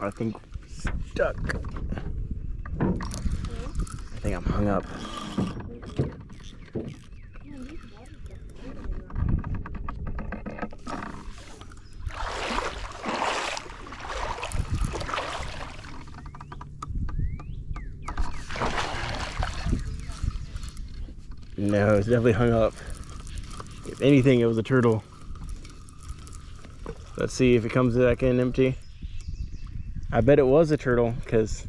I think stuck. I think I'm hung up. No, it's definitely hung up. If anything, it was a turtle. Let's see if it comes back in empty. I bet it was a turtle because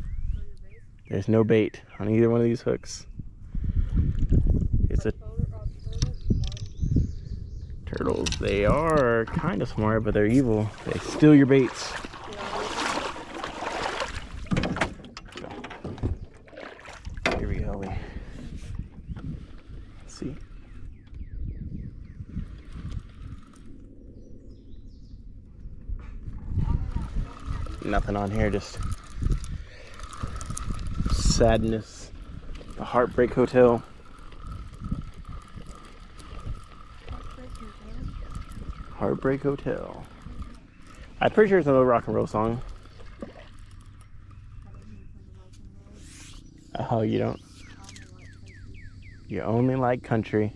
there's no bait on either one of these hooks. It's a turtles. They are kind of smart, but they're evil. They steal your baits. Here we go. Let's see. Nothing on here, just sadness. The Heartbreak Hotel. Heartbreak Hotel. I'm pretty sure it's another rock and roll song. Oh, you don't? You only like country.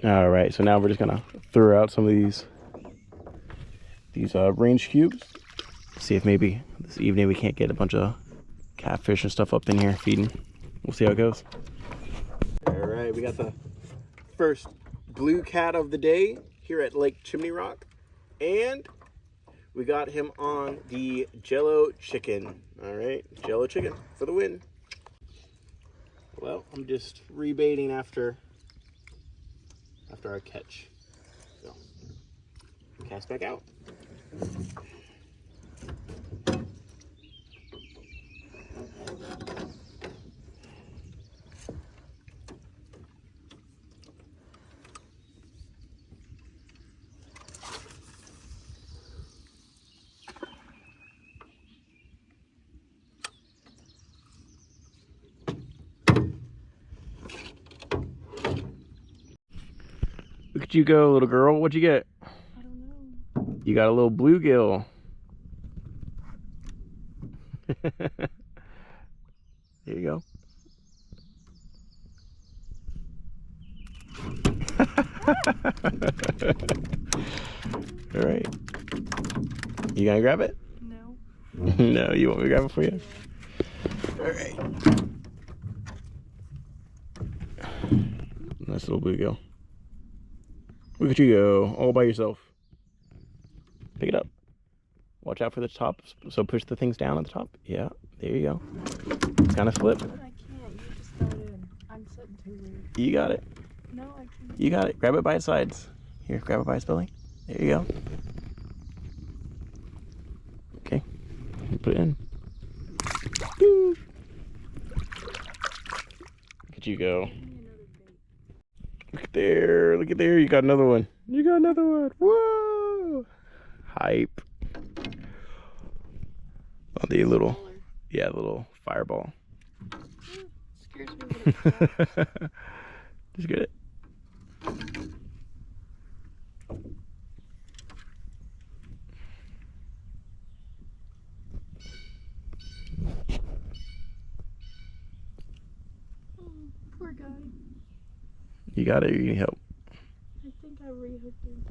All right, so now we're just gonna throw out some of these range cubes. See if maybe this evening we can't get a bunch of catfish and stuff up in here feeding. We'll see how it goes. All right, we got the first blue cat of the day here at Lake Chimney Rock, and we got him on the Jello chicken. All right, Jello chicken for the win. Well, I'm just rebaiting after our catch. So, cast back out. Look at you go, little girl. What'd you get? I don't know. You got a little bluegill. There you go. All right. You gonna grab it? No. No, you want me to grab it for you? All right. Nice little bluegill. Look at you go, all by yourself. Pick it up. Watch out for the top. So push the things down at the top. Yeah, there you go. Kind of flip. I can't. You just got it in. I'm sitting too weird. You got it. No, I can't. You got it. Grab it by its sides. Here, grab it by its belly. There you go. Okay. Put it in. Woo. Look at you go. Look at there. Look at there. You got another one. You got another one. Whoa. Hype. Oh, the little, yeah, little fireball. Scares me when it's Just get it. Oh, poor guy. You got it, or you need help? I think I rehooked him.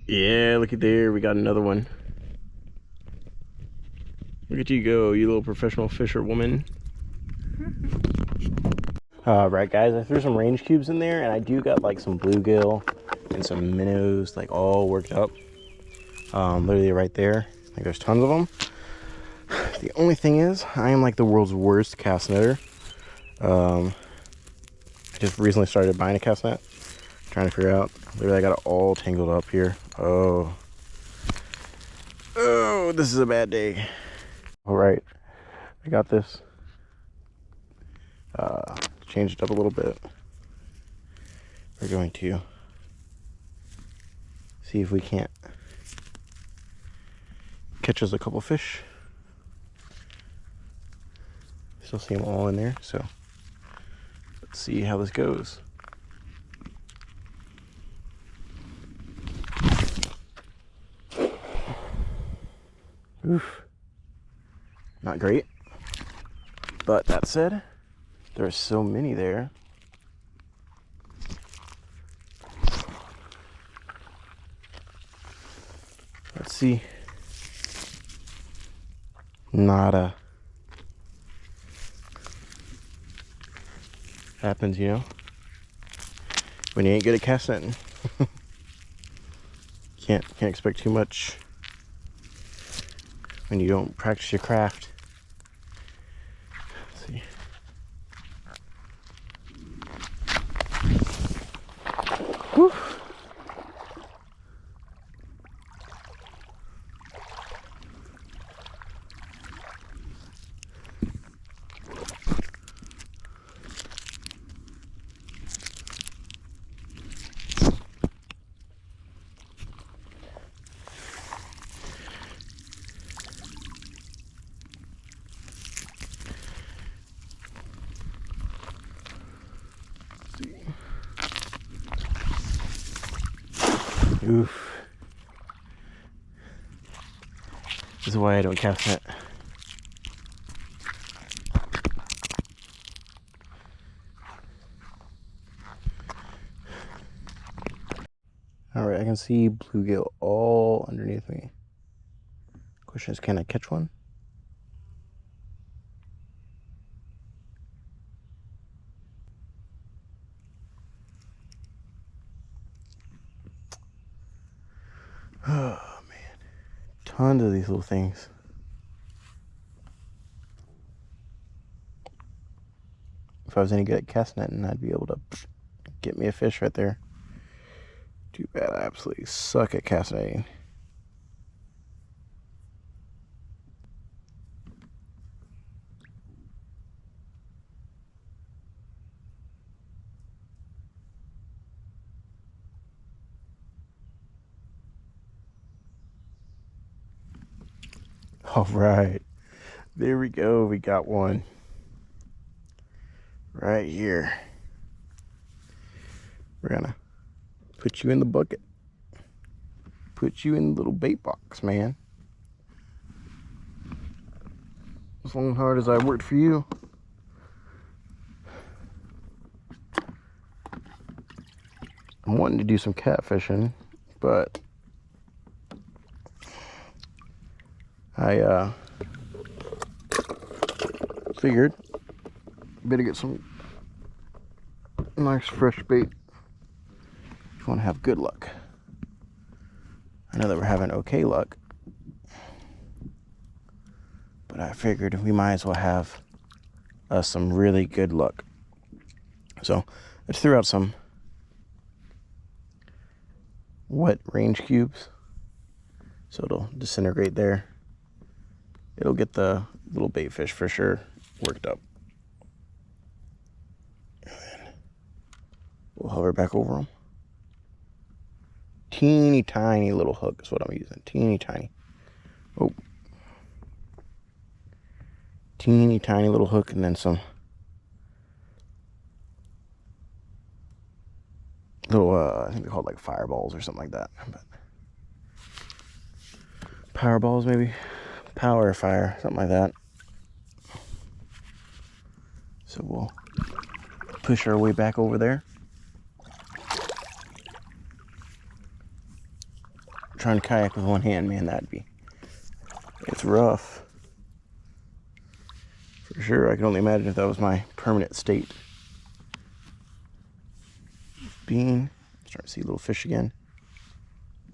Yeah, look at there. We got another one. Look at you go, you little professional fisher woman. Alright guys, I threw some range cubes in there, and I do got like some bluegill and some minnows like all worked up. Literally right there. Like there's tons of them. The only thing is, I am like the world's worst cast netter. I just recently started buying a cast net. Trying to figure out. Literally I got it all tangled up here. Oh, this is a bad day. All right, I got this. Changed it up a little bit. We're going to see if we can't catch us a couple fish. still see them all in there. So let's see how this goes. Oof. Not great. But that said, there are so many there. Let's see. Nada. Happens, you know, when you ain't good at cast netting. Can't expect too much when you don't practice your craft. Let's see. Whew. Oof. This is why I don't cast net. Alright, I can see bluegill all underneath me. Question is, can I catch one? Oh man, tons of these little things. If I was any good at cast netting, I'd be able to get me a fish right there. Too bad I absolutely suck at cast netting. All right, there we go. We got one right here. We're gonna put you in the bucket. Put you in the little bait box, man. As long and hard as I worked for you. I'm wanting to do some catfishing, but I figured better get some nice fresh bait if you want to have good luck. I know that we're having okay luck, but I figured we might as well have some really good luck. So I just threw out some wet range cubes, so it'll disintegrate there. It'll get the little bait fish for sure worked up. And then we'll hover back over them. Teeny tiny little hook is what I'm using. Teeny tiny. Oh. Teeny tiny little hook, and then some little, I think they're called like fireballs or something like that. But power balls maybe? Power fire, something like that. So we'll push our way back over there. Trying to kayak with one hand, man, it's rough. For sure, I can only imagine if that was my permanent state. Bean, starting to see little fish again.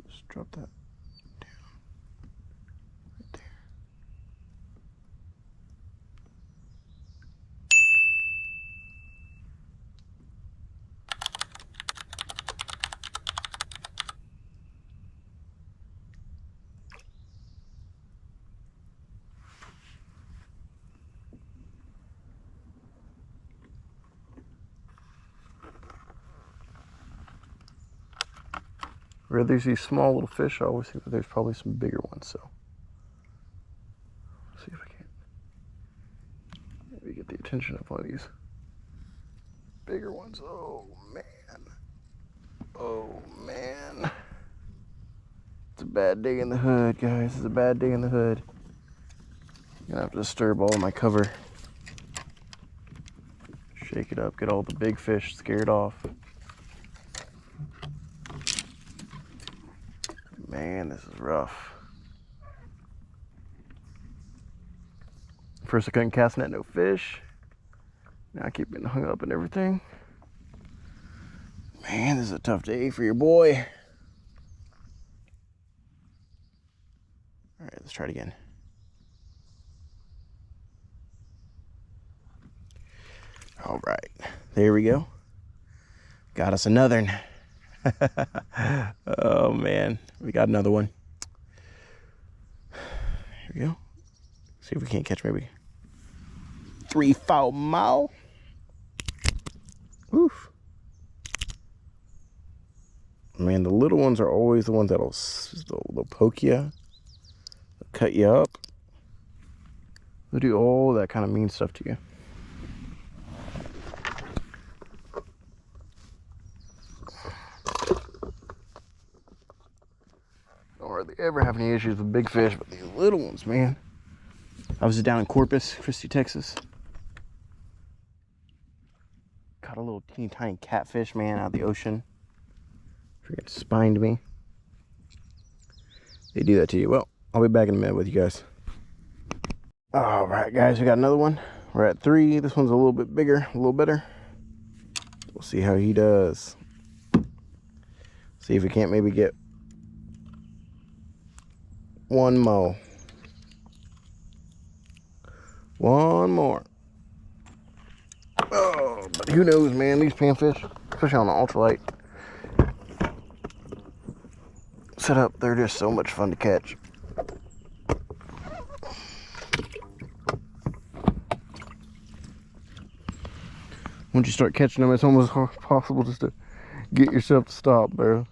Just drop that. Where there's these small little fish, I always think that there's probably some bigger ones, so let's see if I can maybe get the attention of one of these bigger ones. Oh man. Oh man. It's a bad day in the hood, guys. It's a bad day in the hood. I'm gonna have to disturb all of my cover. Shake it up, get all the big fish scared off. Man, this is rough. First I couldn't cast net, no fish. Now I keep getting hung up and everything. Man, this is a tough day for your boy. All right, let's try it again. All right, there we go. Got us another one. Oh man, we got another one. Here we go. See if we can't catch maybe 3-4 mile. Oof. Man, the little ones are always the ones they'll poke you, they'll cut you up. They'll do all that kind of mean stuff to you. Don't hardly ever have any issues with big fish, but these little ones, man. I was down in Corpus Christi, Texas. Caught a little teeny tiny catfish, man, out of the ocean. Freaking spined me. They do that to you. Well, I'll be back in a minute with you guys. All right, guys, we got another one. We're at 3. This one's a little bit bigger, a little better. We'll see how he does. See if we can't maybe get one more. One more. Oh, but who knows, man? These panfish, especially on the ultralight setup, they're just so much fun to catch. Once you start catching them, it's almost possible just to get yourself to stop, bro.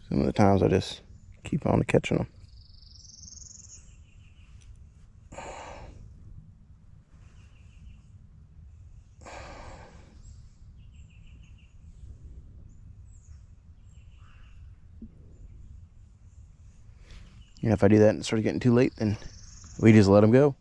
Some of the times I just keep on catching them. And if I do that and it starts getting too late, then we just let them go.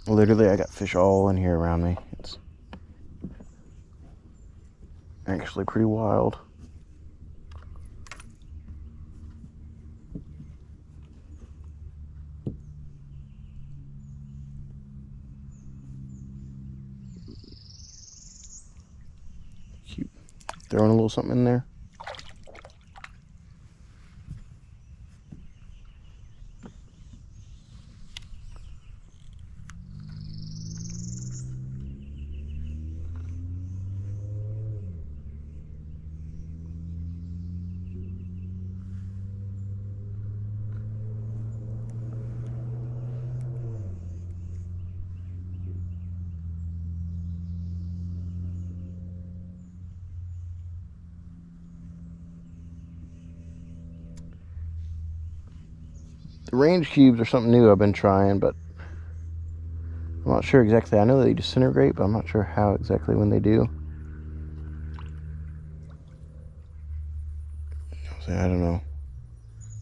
Literally, I got fish all in here around me. It's actually pretty wild. Keep throwing a little something in there. The range cubes are something new I've been trying, but I'm not sure exactly. I know they disintegrate, but I'm not sure how exactly when they do. So I don't know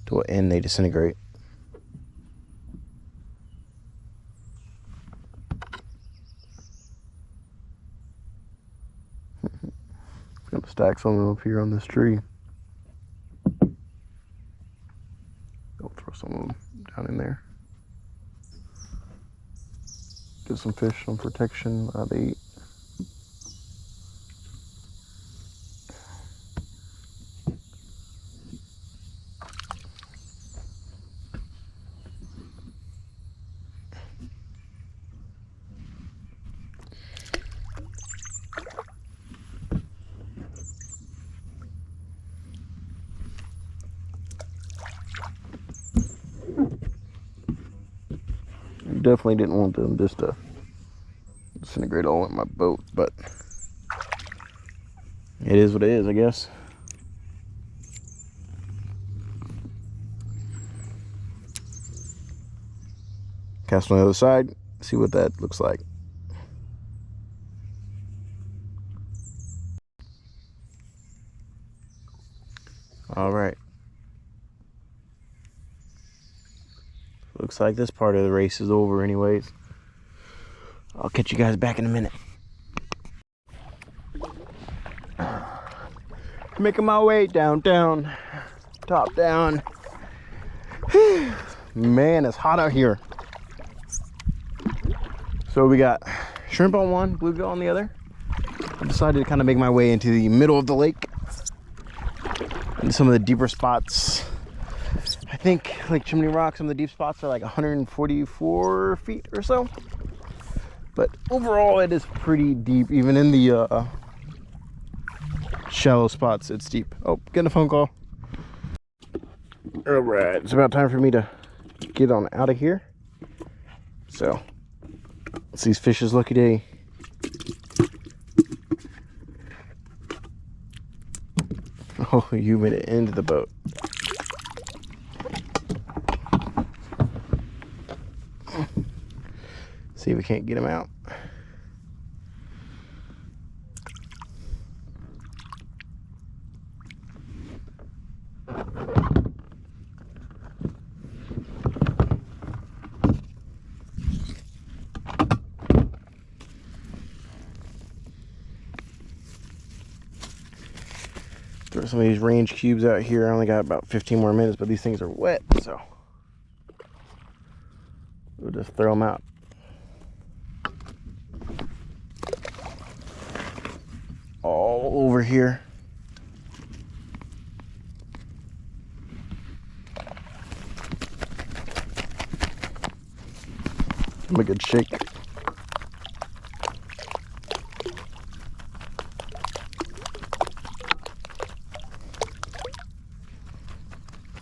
to what end they disintegrate. I'm gonna stack some of them up here on this tree. I'll throw some of them down in there. Give some fish some protection while they eat. Definitely didn't want them just to disintegrate all in my boat, but it is what it is, I guess. Cast on the other side, see what that looks like. All right. Looks like this part of the race is over anyways. I'll catch you guys back in a minute. Making my way downtown, top down. Man, it's hot out here. So we got shrimp on one, bluegill on the other. I decided to kind of make my way into the middle of the lake, into some of the deeper spots. I think Lake Chimney Rock, some of the deep spots are like 144 feet or so. But overall, it is pretty deep. Even in the shallow spots, it's deep. Oh, getting a phone call. All right, it's about time for me to get on out of here. So, it's these fish's lucky day. Oh, you made it into the boat. See if we can't get him out. Throw some of these range cubes out here. I only got about 15 more minutes, but these things are wet, so we'll just throw them out. All over here. Give them a good shake.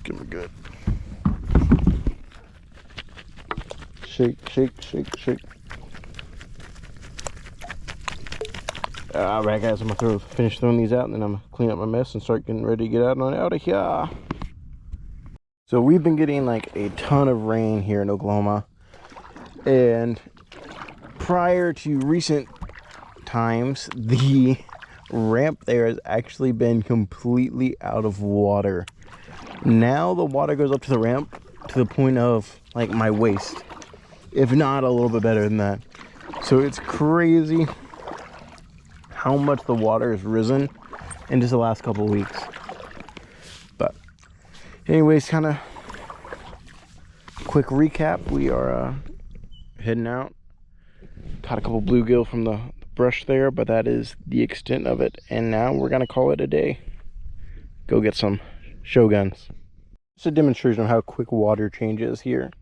Give them a good shake, shake, shake, shake. Alright guys, I'm gonna finish throwing these out, and then I'm gonna clean up my mess and start getting ready to get out of here. So we've been getting like a ton of rain here in Oklahoma, and prior to recent times, the ramp there has actually been completely out of water. Now the water goes up to the ramp to the point of like my waist, if not a little bit better than that. So it's crazy how much the water has risen in just the last couple of weeks. But anyways, kind of quick recap. We are heading out. Caught a couple bluegill from the brush there, but that is the extent of it. And now we're gonna call it a day. Go get some shoguns. It's a demonstration of how quick water changes here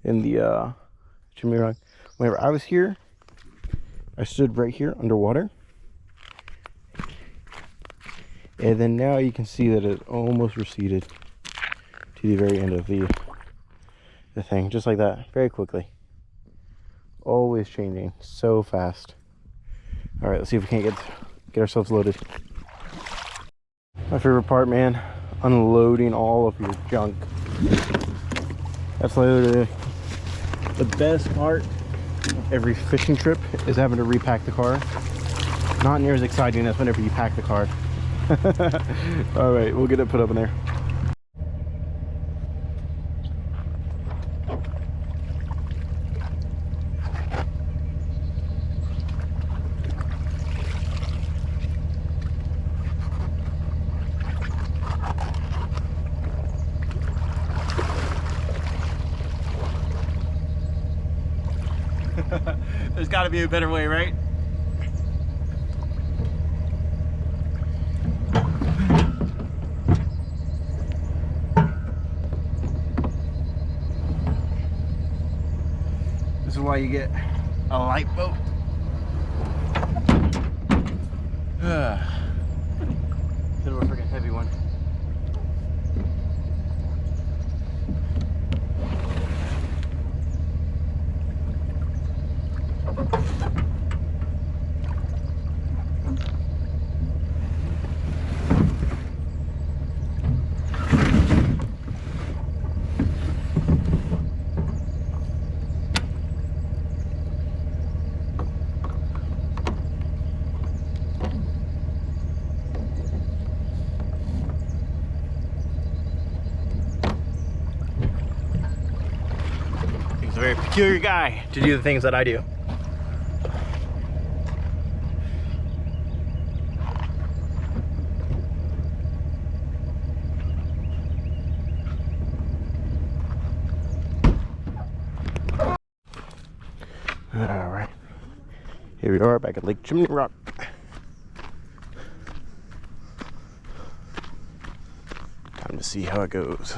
in the Chimney Rock. Whenever I was here, I stood right here underwater. And then now you can see that it almost receded to the very end of the thing, just like that, very quickly. Always changing so fast. All right, let's see if we can't get ourselves loaded. My favorite part, man, unloading all of your junk. That's literally the best part of every fishing trip, is having to repack the car. Not near as exciting as whenever you pack the car. All right, we'll get it put up in there. There's got to be a better way, right? This is why you get a light boat. Instead of a freaking heavy one. very peculiar guy to do the things that I do. All right, here we are back at Lake Chimney Rock. Time to see how it goes.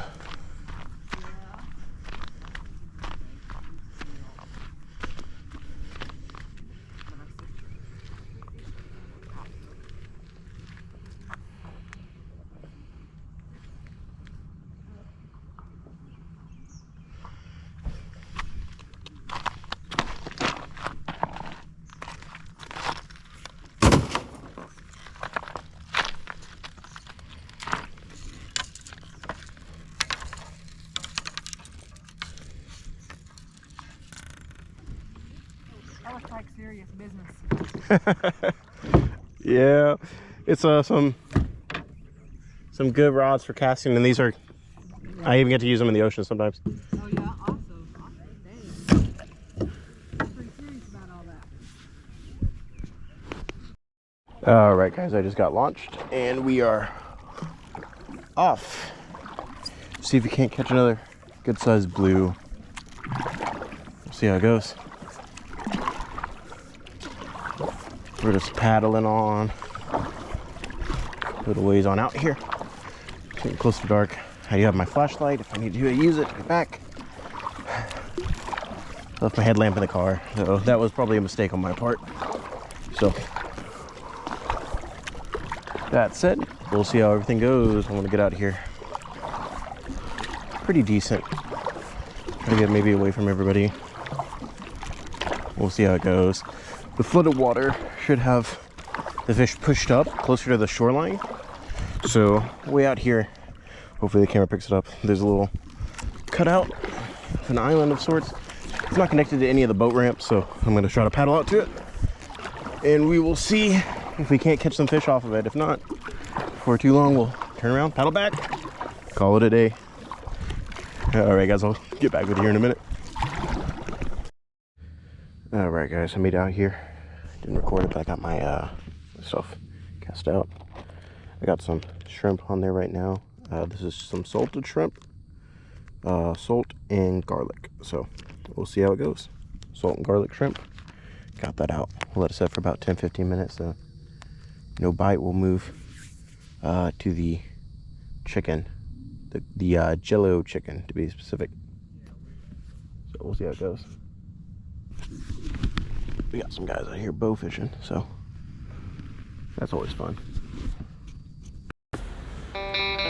That looks like serious business. Yeah, it's some good rods for casting, and these are, I even get to use them in the ocean sometimes. Oh yeah, awesome. Dang. I'm pretty serious about all that. All right, guys, I just got launched, and we are off. See if we can't catch another good-sized blue. We'll see how it goes. We're just paddling on. A little ways on out here. Getting close to dark. I do have my flashlight. If I need to use it, get back. Left my headlamp in the car, so that was probably a mistake on my part. So, that said, we'll see how everything goes. I want to get out of here. Pretty decent. Try to get maybe away from everybody. We'll see how it goes. The flooded water should have the fish pushed up closer to the shoreline. So way out here, hopefully the camera picks it up. There's a little cutout, an island of sorts. It's not connected to any of the boat ramps, so I'm gonna try to paddle out to it. And we will see if we can't catch some fish off of it. If not, for too long, we'll turn around, paddle back, call it a day. All right, guys, I'll get back with you here in a minute. All right, guys, I made it out here. Didn't record it, but I got my stuff cast out. I got some shrimp on there right now. This is some salted shrimp, salt and garlic. So we'll see how it goes. Salt and garlic shrimp. Got that out. We'll let it set for about 10-15 minutes. So no bite. We'll move to the chicken, the Jello chicken to be specific. So we'll see how it goes. We got some guys out here bow fishing, so that's always fun.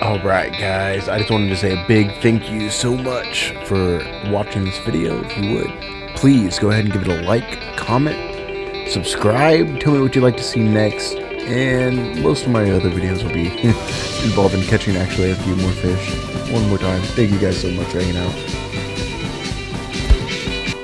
All right, guys, I just wanted to say a big thank you so much for watching this video. If you would, please go ahead and give it a like, comment, subscribe, tell me what you'd like to see next, and most of my other videos will be involved in catching actually a few more fish. One more time, thank you guys so much for hanging out.